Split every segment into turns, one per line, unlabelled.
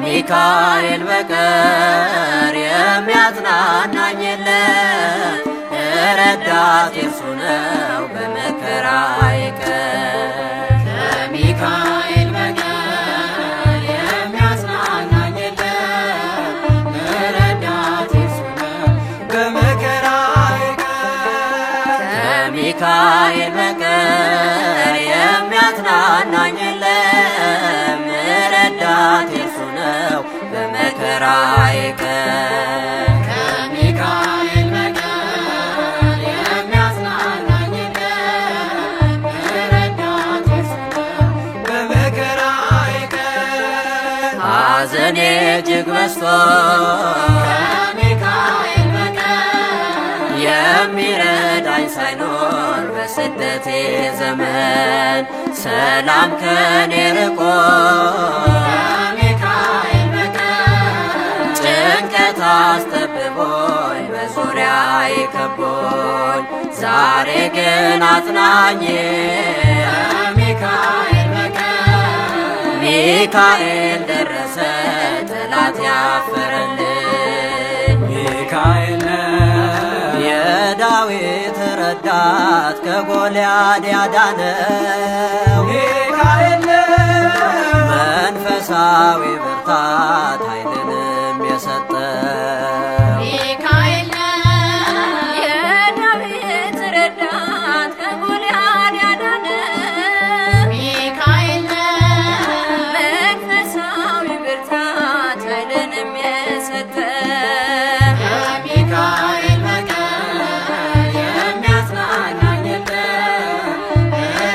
ሚካኤል በቀር የሚያጽናናኝ የለም ረዳቴ እርሱ ነው በመከራዬ ቀን ከሚካኤል በቀር የሚያጽናናኝ የለም ረዳቴ እርሱ ነው በመከራዬ ቀን ከሚካኤል በቀር የሚያጽናናኝ የለም ረዳቴ በመከራዬ ቀን ከሚካኤል በቀር የሚያጽናናኝ የለም ረዳቴ እርሱ ነው በመከራዬ ቀን ሐዘኔ እጅግ በዝቶ ከሚካኤል በቀር የሚረዳኝ ሳይኖር በስደቴ ዘመን ሰላም ከኔ ርቆ ጭንቀት አስጠብቦኝ በዙሪያዬ ከቦኝ ዛሬ ግን አጽናኜ ከሚካኤል በቀር ሚካኤል ደረሰ ጠላት ያፈረልኝ ሚካኤል የዳዊት ረዳት ከጎልያድ ያዳነው ሚካኤል መንፈሳዊ ብርታት ኃይልንም የሰጠ
ሚካኤል የዳዊት ረዳት ከጎልያድ ያዳነው ሚካኤል መንፈሳዊ ብርታት ኃይልንም የሰጠ
ከሚካኤል በቀር የሚያጽናናኝ የለም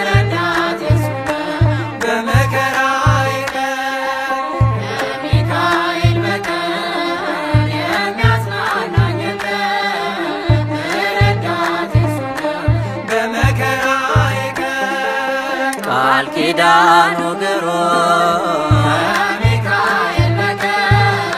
ረዳቴ እርሱ ነው በመከራዬ ቀን ከሚካኤል በቀር የሚያጽናናኝ የለም ረዳቴ እርሱ ነው በመከራዬ ቀን ቃል ኪዳኑ ግሩም ከሚካኤል በቀር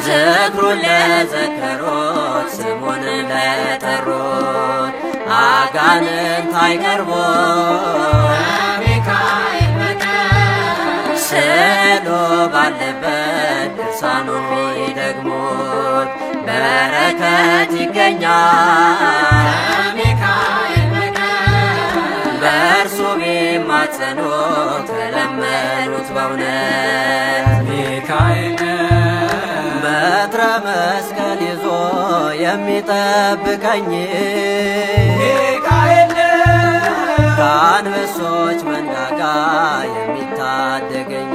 ዝክሩን ለዘከሩት ስሙን ለጠሩት አጋንንት አይቀርቡም ከሚካኤል በቀር ስዕሉ ባለበት ድርሳኑን ቢደግሙት በረከት ይገኛል ከሚካኤል በቀር በእርሱ ቢማጸኑ ተለመኑት በእውነት ሚካኤል በትረ መስቀል ይዞ የሚጠብቀኝ ሚካኤል ከአንበሶች መንጋጋ የሚታደገኝ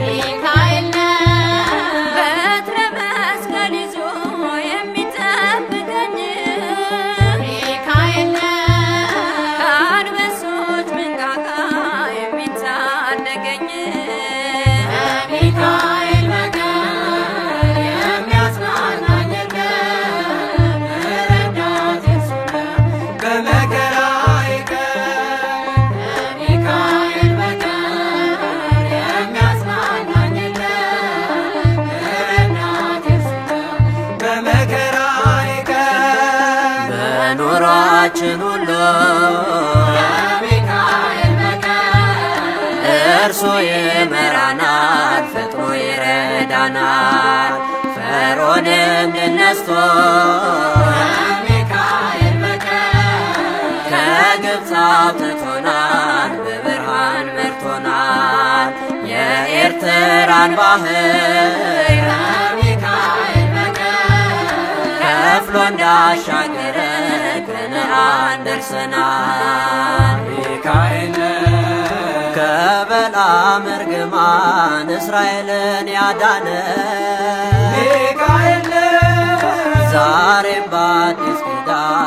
ሚካኤል በትረ መስቀል ይዞ የሚጠብቀኝ ሚካኤል ከአንበሶች መንጋጋ የሚታደገኝ
ከሚካኤል በቀር የሚያጽናናኝ የለም ረዳቴ እርሱ ነው በመከራዬ ቀን ከሚካኤል በቀር የሚያጽናናኝ የለም ረዳቴ እርሱ ነው በመከራዬ ቀን በኑሯችን ሁሉ ከሚካኤል በቀር እርሱ ይመራናል ፈጥኖ ይረዳናል ፈርዖንን ድል ነስቶ ከሚካኤል በቀር ከግብፅ አውጥቶናል በብርሃን መርቶናል የኤርትራን ባህር ከሚካኤል በቀር ከፍሎ እንዳሻገረ ከነዓን ደርሰናል ሚካኤል ከበለዓም እርግማን እስራኤልን ያዳነ ሚካኤል ዛሬም በአዲስ ኪዳን